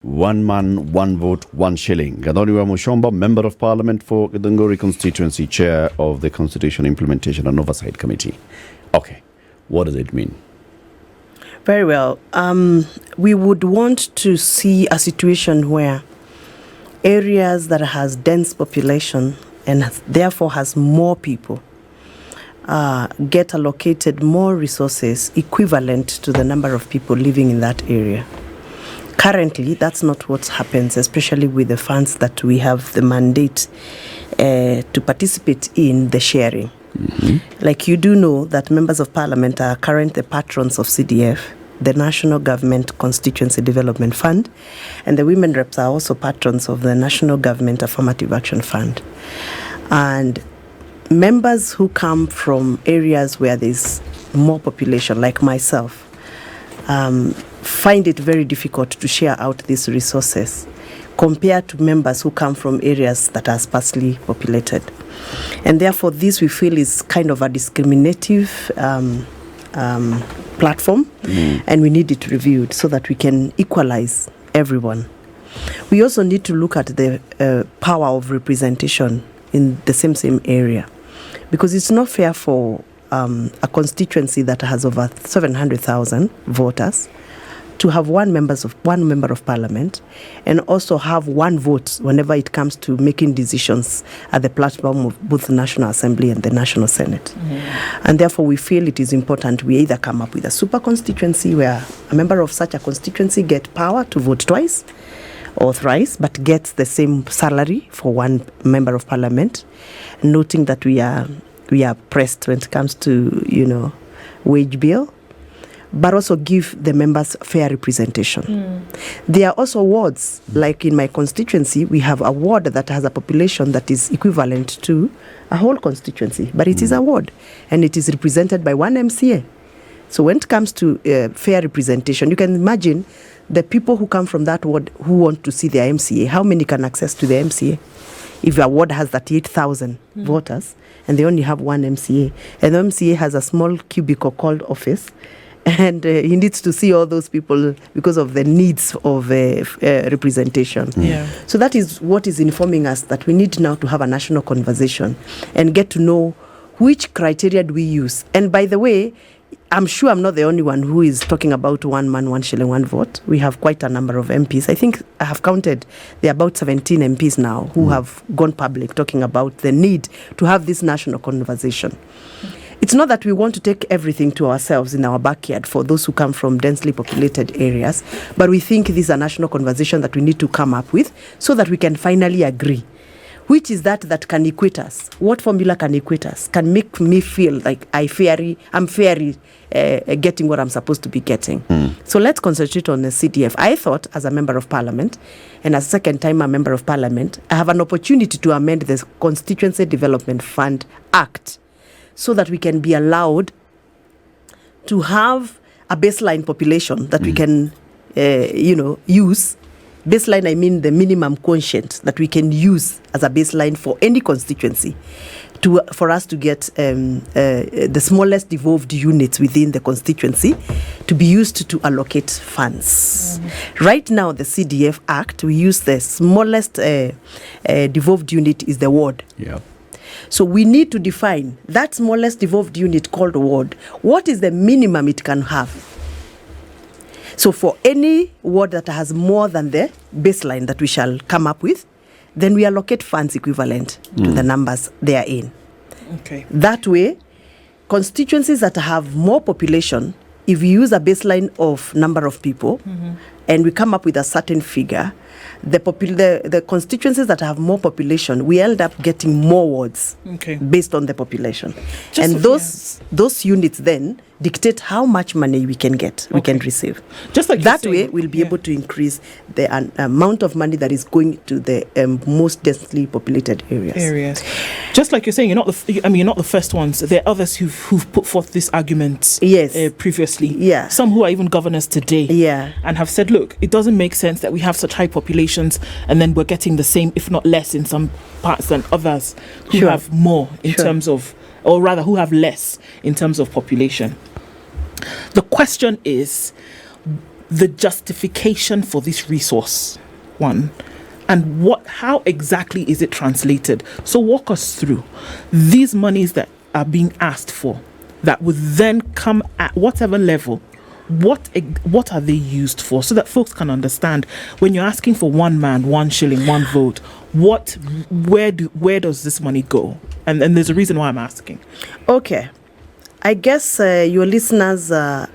One man, one vote, 1 shilling. GATHONI Mushomba, Member of Parliament for Githunguri Constituency, Chair of the Constitution Implementation and Oversight Committee. Okay, what does it mean? Very well. We would want to see a situation where areas that has dense population and therefore has more people get allocated more resources equivalent to the number of people living in that area. Currently, that's not what happens, especially with the funds that we have the mandate to participate in the sharing. Mm-hmm. Like you do know that members of parliament are currently patrons of CDF, the National Government Constituency Development Fund, and the women reps are also patrons of the National Government Affirmative Action Fund. And members who come from areas where there's more population, like myself, find it very difficult to share out these resources compared to members who come from areas that are sparsely populated. And therefore, this we feel is kind of a discriminative platform, and we need it reviewed so that we can equalize everyone. We also need to look at the power of representation in the same area, because it's not fair for a constituency that has over 700,000 voters to have one member of parliament and also have one vote whenever it comes to making decisions at the platform of both the National Assembly and the National Senate. Mm-hmm. And therefore we feel it is important we either come up with a super constituency where a member of such a constituency get power to vote twice or thrice, but gets the same salary for one member of parliament, noting that we are pressed when it comes to, wage bill, but also give the members fair representation. There are also wards, like in my constituency, we have a ward that has a population that is equivalent to a whole constituency, but it is a ward, and it is represented by one MCA. So when it comes to fair representation, you can imagine the people who come from that ward who want to see their MCA, how many can access to the MCA? If a ward has 38,000 voters, and they only have one MCA, and the MCA has a small cubicle called office, and he needs to see all those people because of the needs of representation. Yeah. So that is what is informing us that we need now to have a national conversation and get to know which criteria do we use. And by the way, I'm sure I'm not the only one who is talking about 1 man, 1 shilling, 1 vote. We have quite a number of MPs. I think I have counted, there are about 17 MPs now who have gone public talking about the need to have this national conversation. It's not that we want to take everything to ourselves in our backyard for those who come from densely populated areas, but we think this is a national conversation that we need to come up with so that we can finally agree. Which is that can equate us? What formula can equate us? Can make me feel like I'm fairly getting what I'm supposed to be getting. So let's concentrate on the CDF. I thought as a member of parliament, and as a second time a member of parliament, I have an opportunity to amend the Constituency Development Fund Act so that we can be allowed to have a baseline population that we can, use. Baseline, I mean the minimum quotient that we can use as a baseline for any constituency for us to get the smallest devolved units within the constituency to be used to allocate funds. Right now, the CDF Act, we use the smallest devolved unit is the ward. Yeah. So we need to define that smallest devolved unit called ward. What is the minimum it can have? So for any ward that has more than the baseline that we shall come up with, then we allocate funds equivalent to the numbers they are in. Okay. That way, constituencies that have more population, if we use a baseline of number of people and we come up with a certain figure, the constituencies that have more population, we end up getting more wards based on the population. Those units then dictate how much money we can get, we can receive. Just like that way, we'll be able to increase the amount of money that is going to the most densely populated areas. Just like you're saying, you're not the first ones. There are others who've put forth this argument previously. Yeah. Some who are even governors today. Yeah. And have said, look, it doesn't make sense that we have such high populations and then we're getting the same, if not less, in some parts than others who have more in terms of, or rather who have less in terms of population. The question is, the justification for this resource, one, and how exactly is it translated? So walk us through these monies that are being asked for, that would then come at whatever level. What are they used for, so that folks can understand when you're asking for 1 man, 1 shilling, 1 vote, where does this money go? And there's a reason why I'm asking. Okay. I guess your listeners are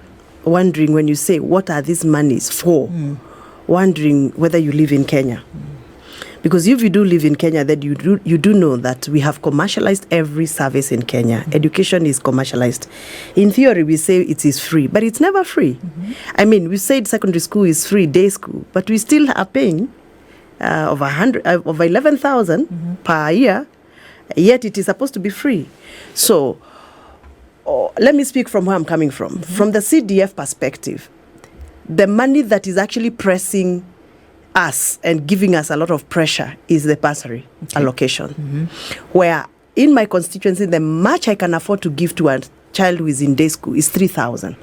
wondering when you say, what are these monies for? Wondering whether you live in Kenya. Because if you do live in Kenya, then you do know that we have commercialized every service in Kenya. Education is commercialized. In theory, we say it is free, but it's never free. I mean, we said secondary school is free, day school, but we still are paying over 11,000 per year, yet it is supposed to be free. So let me speak from where I'm coming from. From the CDF perspective, the money that is actually pressing us and giving us a lot of pressure is the bursary allocation, where in my constituency, the much I can afford to give to a child who is in day school is 3,000.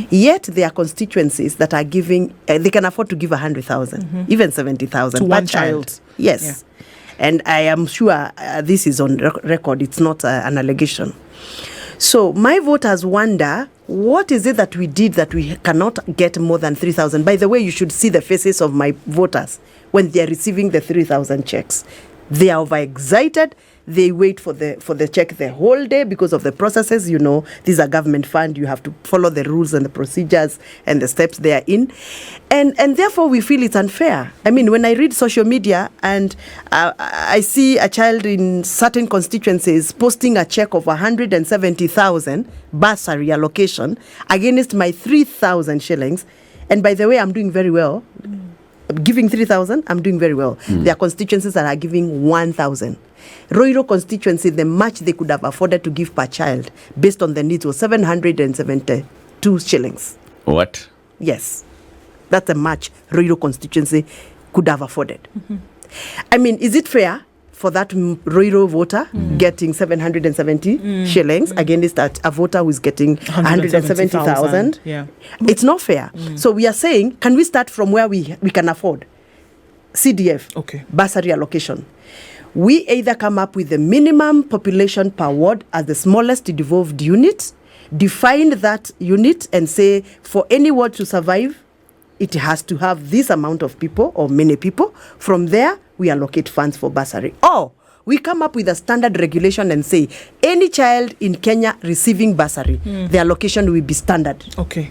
Yet there are constituencies that are giving, they can afford to give 100,000, even 70,000 to per one child. Yes. Yeah. And I am sure this is on record. It's not an allegation. So my voters wonder, what is it that we did that we cannot get more than 3,000? By the way, you should see the faces of my voters when they are receiving the 3,000 checks. They are overexcited. They wait for the check the whole day because of the processes. You know, these are government fund. You have to follow the rules and the procedures and the steps they are in. And therefore, we feel it's unfair. I mean, when I read social media and I see a child in certain constituencies posting a check of 170,000 bursary allocation against my 3,000 shillings. And by the way, I'm doing very well. Giving 3,000, I'm doing very well. There are constituencies that are giving 1,000. Roiro constituency, the much they could have afforded to give per child based on the needs was 772 shillings. What? Yes. That's a match Roiro constituency could have afforded. I mean, is it fair for that Roiro voter getting 770 shillings against a voter who is getting 170,000? Yeah. It's not fair. So we are saying, can we start from where we can afford? CDF, bursary allocation. We either come up with the minimum population per ward as the smallest devolved unit, define that unit and say for any ward to survive, it has to have this amount of people or many people. From there, we allocate funds for bursary. Or we come up with a standard regulation and say any child in Kenya receiving bursary, the allocation will be standard.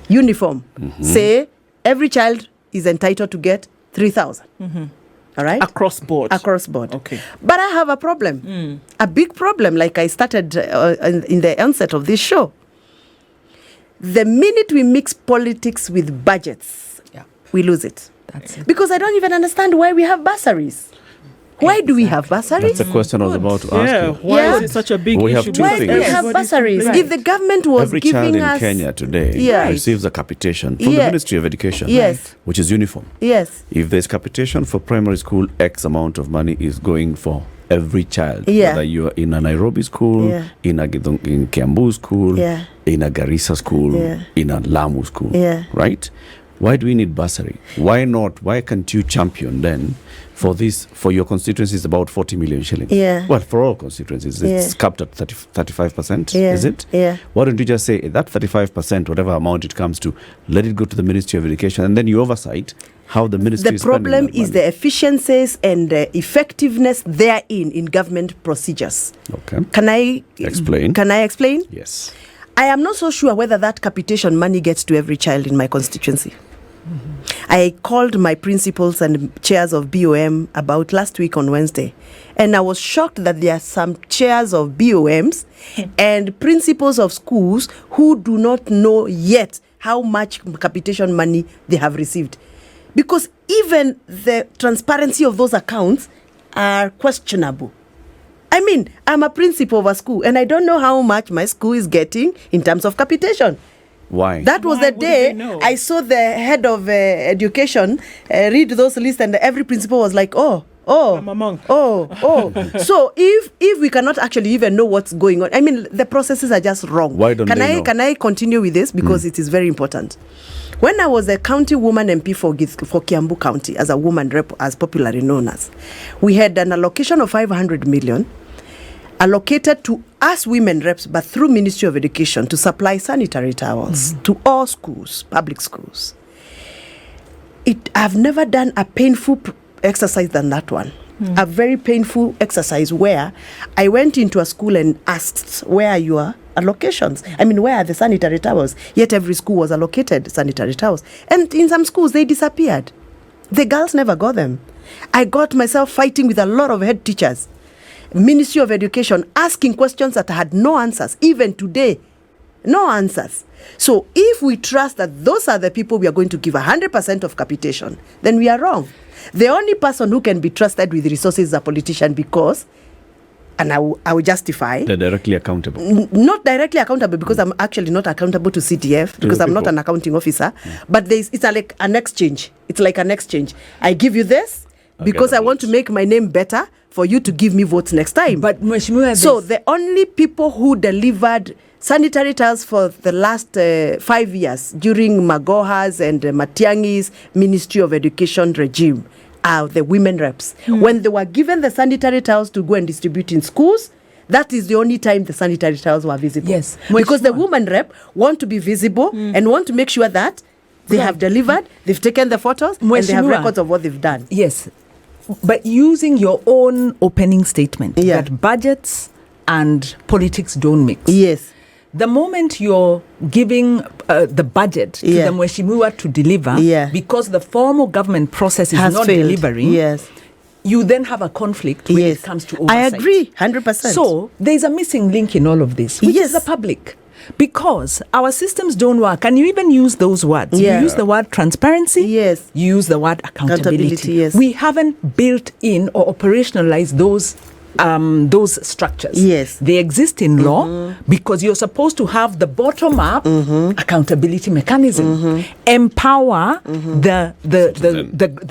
Uniform. Say every child is entitled to get 3,000. All right? Across board. Across board. But I have a problem. A big problem, like I started in the onset of this show. The minute we mix politics with budgets, we lose it. That's it. Because I don't even understand why we have bursaries. Why do we have bursaries? That's the question I was about to ask you. Why is it such a big issue? Have two why do we have bursaries? If the government was every giving child us... in Kenya today receives a capitation from the Ministry of Education, which is uniform. Yes. If there's capitation for primary school, X amount of money is going for every child. Whether you are in a Nairobi school, in a in Kiambu school, in a Garissa school, in a Lamu school, right? Why do we need bursary? Why not? Why can't you champion then for this, for your constituencies about 40 million shillings? Well, for all constituencies, it's capped at 35%, is it? Why don't you just say that 35%, whatever amount it comes to, let it go to the Ministry of Education and then you oversight how the ministry is spending that money? The problem is the efficiencies and the effectiveness therein in government procedures. Can I explain? Can I explain? Yes. I am not so sure whether that capitation money gets to every child in my constituency. I called my principals and chairs of BOM about last week on Wednesday, and I was shocked that there are some chairs of BOMs and principals of schools who do not know yet how much capitation money they have received. Because even the transparency of those accounts are questionable. I mean, I'm a principal of a school, and I don't know how much my school is getting in terms of capitation. Why? That was the day I saw the head of education read those lists, and every principal was like, oh, I'm among. So if we cannot actually even know what's going on, I mean, the processes are just wrong. Why don't they know? Can I continue with this, because it is very important? When I was a county woman MP for Kiambu County, as a woman rep, as popularly known as, we had an allocation of 500 million allocated to us women reps, but through Ministry of Education, to supply sanitary towels to all schools, public schools. I've never done a painful exercise than that one. A very painful exercise where I went into a school and asked, where are your allocations? I mean, where are the sanitary towels? Yet every school was allocated sanitary towels. And in some schools, they disappeared. The girls never got them. I got myself fighting with a lot of head teachers, Ministry of Education, asking questions that had no answers. Even today, no answers. So if we trust that those are the people we are going to give 100% of capitation, then we are wrong. The only person who can be trusted with resources is a politician, because, and I will justify, they're directly accountable. Not directly accountable, because I'm actually not accountable to CDF, because I'm not an accounting officer. But it's like an exchange. It's like an exchange. I give you this because I want to make my name better for you to give me votes next time. But Mheshimiwa, so the only people who delivered sanitary towels for the last 5 years during Magoha's and Matiangi's Ministry of Education regime are the women reps. When they were given the sanitary towels to go and distribute in schools, that is the only time the sanitary towels were visible. Yes. Because the women rep want to be visible and want to make sure that they have delivered, they've taken the photos, and they have records of what they've done. Yes. But using your own opening statement that budgets and politics don't mix. Yes. The moment you're giving the budget to the Mheshimiwa to deliver, because the formal government process is not delivering, you then have a conflict when it comes to oversight. I agree, 100%. So there's a missing link in all of this, which is the public. Because our systems don't work, and you even use those words. You use the word transparency, you use the word accountability. We haven't built in or operationalized those structures. They exist in law because you're supposed to have the bottom-up accountability mechanism, empower the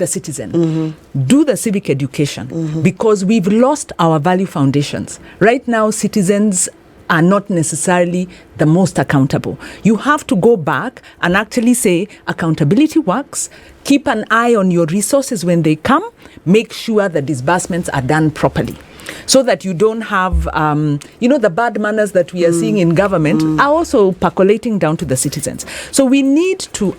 citizen, do the civic education, because we've lost our value foundations. Right now, citizens are not necessarily the most accountable. You have to go back and actually say accountability works, keep an eye on your resources when they come, make sure the disbursements are done properly, so that you don't have, the bad manners that we are seeing in government are also percolating down to the citizens. So we need to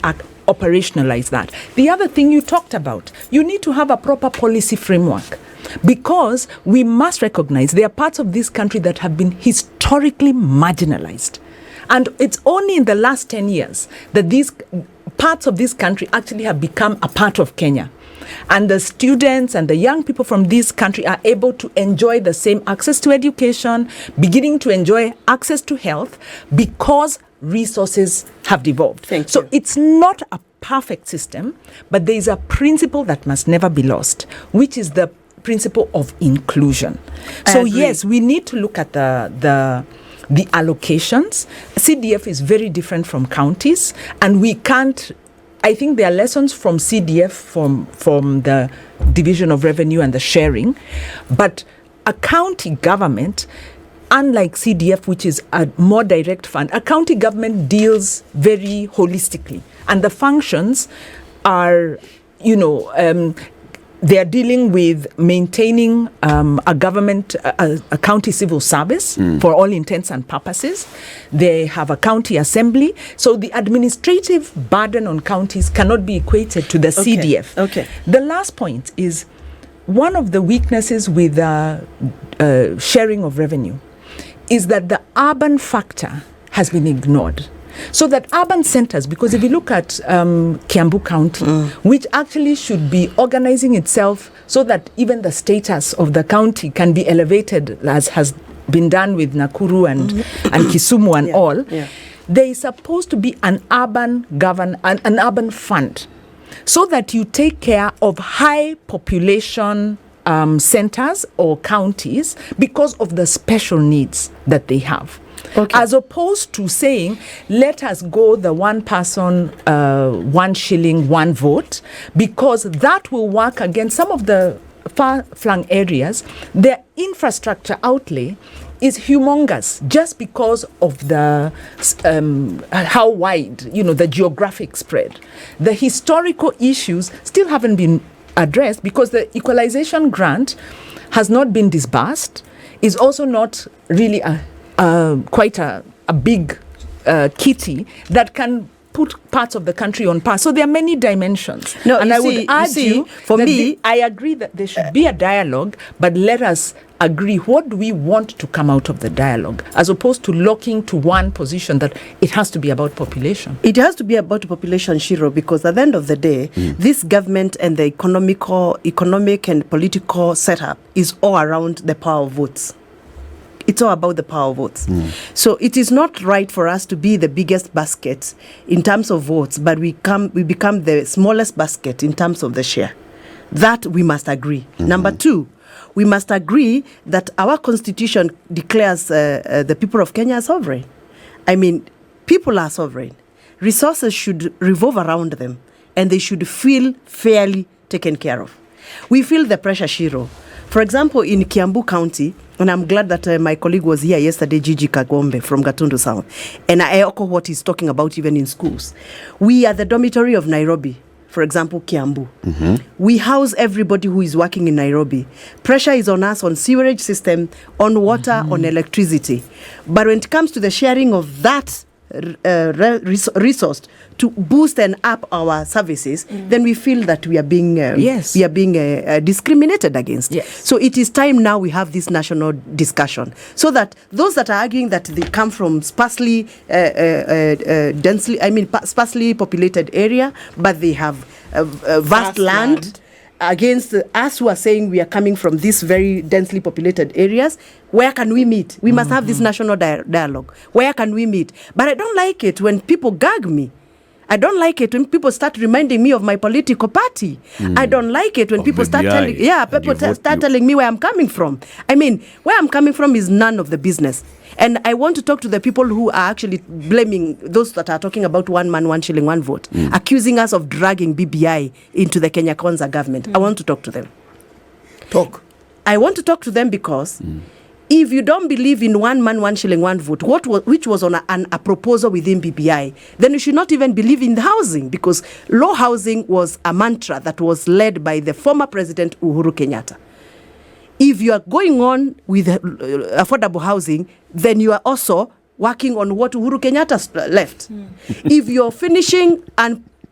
operationalize that. The other thing you talked about, you need to have a proper policy framework, because we must recognize there are parts of this country that have been historically marginalized. And it's only in the last 10 years that these parts of this country actually have become a part of Kenya. And the students and the young people from this country are able to enjoy the same access to education, beginning to enjoy access to health, because resources have devolved. So it's not a perfect system, but there is a principle that must never be lost, which is the principle of inclusion. So yes, we need to look at the allocations. CDF is very different from counties, and we can't. I think there are lessons from CDF, from the division of revenue and the sharing, but a county government, unlike CDF, which is a more direct fund, a county government deals very holistically, and the functions are, they are dealing with maintaining a government, a county civil service for all intents and purposes. They have a county assembly. So the administrative burden on counties cannot be equated to the CDF. The last point is one of the weaknesses with sharing of revenue is that the urban factor has been ignored. So that urban centers, because if you look at Kiambu County, which actually should be organizing itself so that even the status of the county can be elevated, as has been done with Nakuru and Kisumu and all, there is supposed to be an urban an urban fund, so that you take care of high population centers or counties because of the special needs that they have. As opposed to saying, let us go the one person, 1 shilling, 1 vote, because that will work against some of the far-flung areas, their infrastructure outlay is humongous just because of the how wide, the geographic spread. The historical issues still haven't been addressed because the equalization grant has not been disbursed, is also not really quite a big kitty that can put parts of the country on par. So there are many dimensions. No, and I would argue, for me, I agree that there should be a dialogue, but let us agree what do we want to come out of the dialogue, as opposed to locking to one position that it has to be about population. It has to be about population, Shiro, because at the end of the day, this government and the economic and political setup is all around the power of votes. It's all about the power of votes. So it is not right for us to be the biggest basket in terms of votes, but we become the smallest basket in terms of the share. That we must agree. Number two, we must agree that our constitution declares the people of Kenya as sovereign. I mean, people are sovereign. Resources should revolve around them, and they should feel fairly taken care of. We feel the pressure, Shiro. For example, in Kiambu County, and I'm glad that my colleague was here yesterday, Gigi Kagombe from Gatundu South, and I echo what he's talking about even in schools. We are the dormitory of Nairobi, for example, Kiambu. We house everybody who is working in Nairobi. Pressure is on us on sewerage system, on water, on electricity. But when it comes to the sharing of that resource to boost and up our services, then we feel that we are being discriminated against. So it is time now we have this national discussion, so that those that are arguing that they come from sparsely populated area, but they have vast land, against us who are saying we are coming from these very densely populated areas, where can we meet? We must have this national dialogue. Where can we meet? But I don't like it when people gag me. I don't like it when people start reminding me of my political party. I don't like it when people start telling me where I'm coming from. I mean, where I'm coming from is none of the business. And I want to talk to the people who are actually blaming those that are talking about 1 man, 1 shilling, 1 vote, accusing us of dragging BBI into the Kenya Kwanza government. I want to talk to them. I want to talk to them because if you don't believe in 1 man, 1 shilling, 1 vote, which was on a proposal within BBI, then you should not even believe in the housing, because low housing was a mantra that was led by the former president Uhuru Kenyatta. If you are going on with affordable housing, then you are also working on what Uhuru Kenyatta left. If you're finishing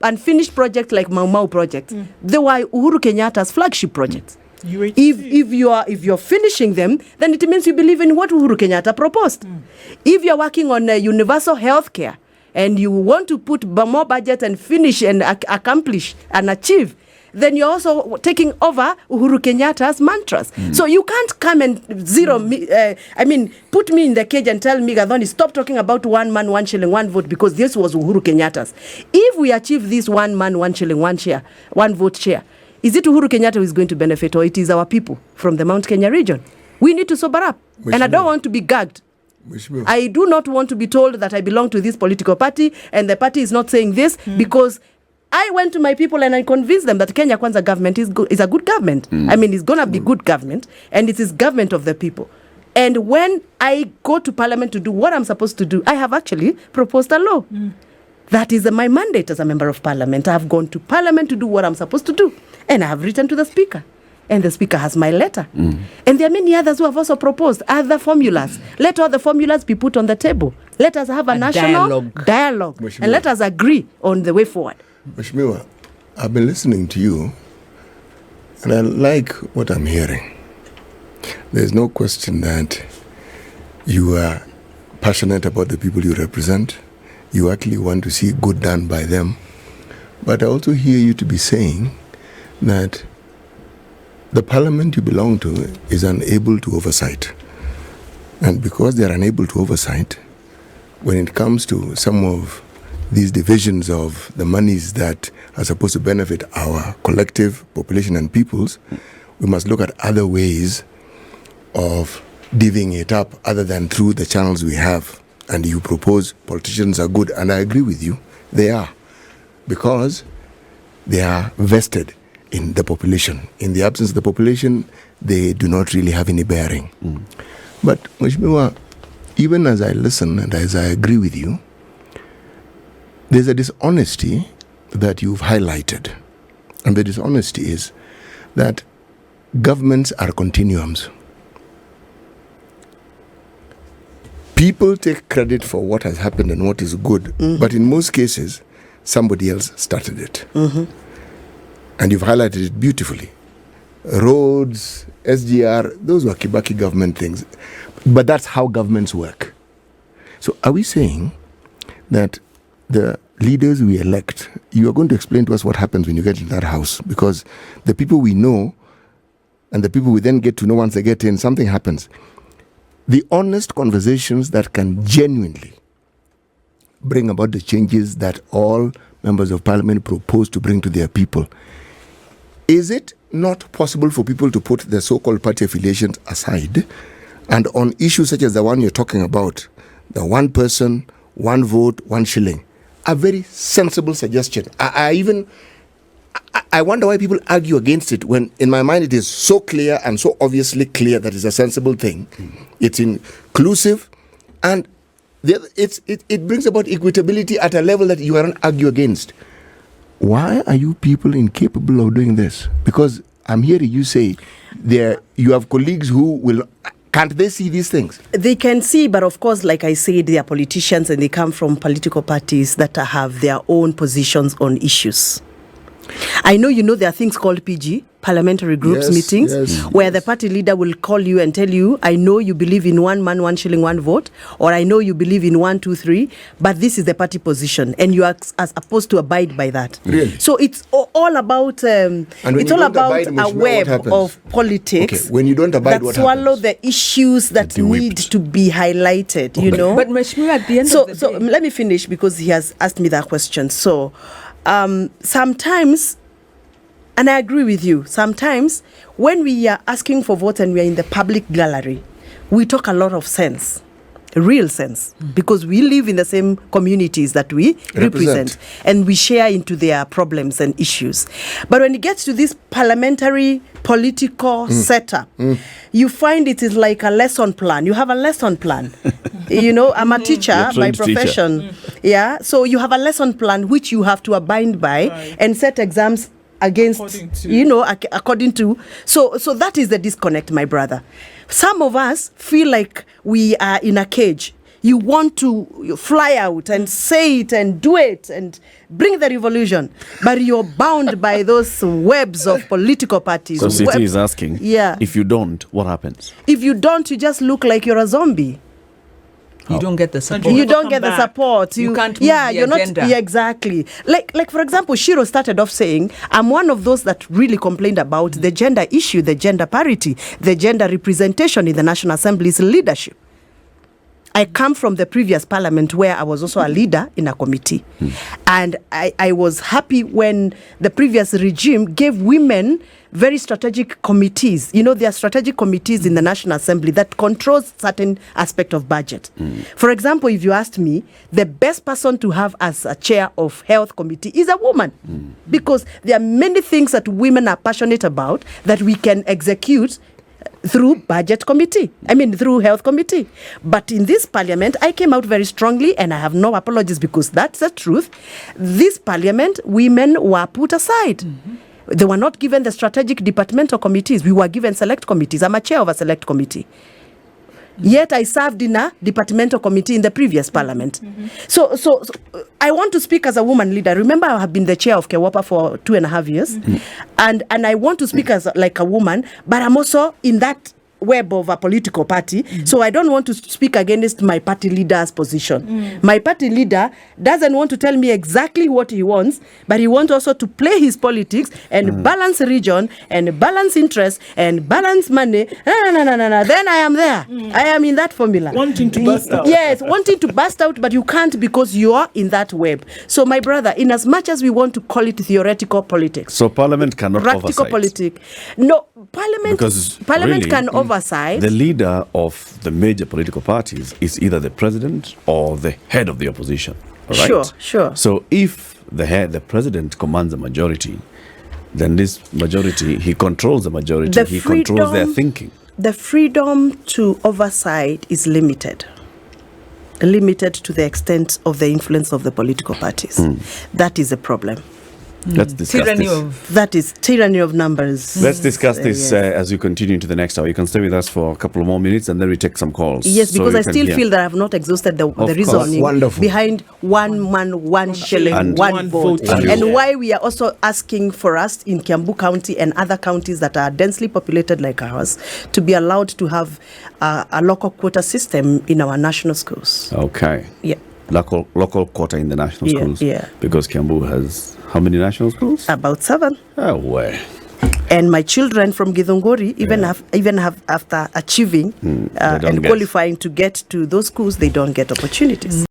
unfinished projects like Mau Mau projects, they were Uhuru Kenyatta's flagship projects. If you're finishing them, then it means you believe in what Uhuru Kenyatta proposed. If you're working on universal health care and you want to put more budget and finish and accomplish and achieve, then you're also taking over Uhuru Kenyatta's mantras. So you can't come and put me in the cage and tell me, Gathoni, stop talking about 1 man, 1 shilling, 1 vote, because this was Uhuru Kenyatta's. If we achieve this 1 man, 1 shilling, 1 vote share, is it Uhuru Kenyatta who is going to benefit, or it is our people from the Mount Kenya region? We need to sober up. And I don't want to be gagged. I do not want to be told that I belong to this political party and the party is not saying this, because I went to my people and I convinced them that Kenya Kwanza government is a good government. I mean, it's going to be good government, and it is government of the people. And when I go to parliament to do what I'm supposed to do, I have actually proposed a law. That is my mandate as a member of parliament. I have gone to parliament to do what I'm supposed to do. And I have written to the speaker. And the speaker has my letter. And there are many others who have also proposed other formulas. Let all the formulas be put on the table. Let us have a national dialogue. And let us agree on the way forward. Mheshimiwa, I've been listening to you, and I like what I'm hearing. There's no question that you are passionate about the people you represent. You actually want to see good done by them. But I also hear you to be saying that the parliament you belong to is unable to oversight. And because they are unable to oversight, when it comes to some of these divisions of the monies that are supposed to benefit our collective population and peoples, we must look at other ways of divvying it up other than through the channels we have. And you propose politicians are good, and I agree with you, they are, because they are vested in the population. In the absence of the population, they do not really have any bearing. But Mheshimiwa, even as I listen and as I agree with you, there's a dishonesty that you've highlighted. And the dishonesty is that governments are continuums. People take credit for what has happened and what is good, but in most cases, somebody else started it. And you've highlighted it beautifully. Roads, SGR, those were Kibaki government things. But that's how governments work. So are we saying that the leaders we elect, you are going to explain to us what happens when you get in that house? Because the people we know and the people we then get to know once they get in, something happens. The honest conversations that can genuinely bring about the changes that all members of parliament propose to bring to their people. Is it not possible for people to put their so-called party affiliations aside and on issues such as the one you're talking about, the one person, one vote, 1 shilling, a very sensible suggestion? I wonder why people argue against it when, in my mind, it is so clear and so obviously clear that it's a sensible thing. It's inclusive, and it brings about equitability at a level that you aren't argue against. Why are you people incapable of doing this? Because I'm hearing you say you have colleagues who will. Can't they see these things? They can see, but of course, like I said, they are politicians and they come from political parties that have their own positions on issues. I know there are things called PG, parliamentary groups meetings, where the party leader will call you and tell you, I know you believe in 1 man, 1 shilling, 1 vote, or I know you believe in 1, 2, 3, but this is the party position, and you are supposed to abide by that. Really? So it's all about a web of politics. Okay. When you don't abide, what swallow happens? The issues that need to be highlighted. You know. But Mheshimiwa, at the end of the day, so let me finish because he has asked me that question. So. Sometimes, and I agree with you, sometimes when we are asking for votes and we are in the public gallery, we talk a lot of sense, real sense, because we live in the same communities that we represent and we share into their problems and issues. But when it gets to this parliamentary political setup, you find it is like a lesson plan. You have a lesson plan. I'm a teacher by profession. Yeah. So you have a lesson plan which you have to abide by and set exams against, according to. So that is the disconnect, my brother. Some of us feel like we are in a cage. You want to fly out and say it and do it and bring the revolution, but you're bound by those webs of political parties. So City is asking, if you don't, what happens? If you don't, you just look like you're a zombie. You don't get the support. You don't get the support. You can't move the agenda. Not exactly. Like for example, Shiro started off saying, I'm one of those that really complained about the gender issue, the gender parity, the gender representation in the National Assembly's leadership. I come from the previous parliament where I was also a leader in a committee. And I was happy when the previous regime gave women very strategic committees. There are strategic committees in the National Assembly that controls certain aspect of budget. For example, if you asked me, the best person to have as a chair of health committee is a woman. Because there are many things that women are passionate about that we can execute through budget committee, through health committee. But in this parliament, I came out very strongly and I have no apologies because that's the truth. This parliament, women were put aside. They were not given the strategic departmental committees. We were given select committees. I'm a chair of a select committee. Yet I served in a departmental committee in the previous parliament. So I want to speak as a woman leader. Remember, I have been the chair of Kewapa for 2.5 years. And I want to speak as like a woman, but I'm also in that web of a political party. So I don't want to speak against my party leader's position. My party leader doesn't want to tell me exactly what he wants, but he wants also to play his politics and balance region and balance interest and balance money. No. Then I am there. I am in that formula. Wanting to burst out. Yes, wanting to burst out, but you can't because you are in that web. So my brother, in as much as we want to call it theoretical politics. So Parliament cannot practical oversight. Politics. No, Parliament really, can oversight. The leader of the major political parties is either the president or the head of the opposition. Right? Sure. So if the president commands a majority, then this majority, he controls the majority, he controls their thinking. The freedom to oversight is limited to the extent of the influence of the political parties. That is a problem. Let's discuss that is tyranny of numbers. Let's discuss this as we continue into the next hour. You can stay with us for a couple of more minutes and then we take some calls. Yes, because I still feel that I have not exhausted the reasoning behind 1 man, 1 shilling, and 1 vote. And why we are also asking for us in Kiambu County and other counties that are densely populated like ours to be allowed to have a local quota system in our national schools. Okay. Yeah. Local quota in the national schools. Yeah. Because Kiambu has how many national schools? About 7. Oh, way. And my children from Githunguri, even after achieving and qualifying to get to those schools, they don't get opportunities.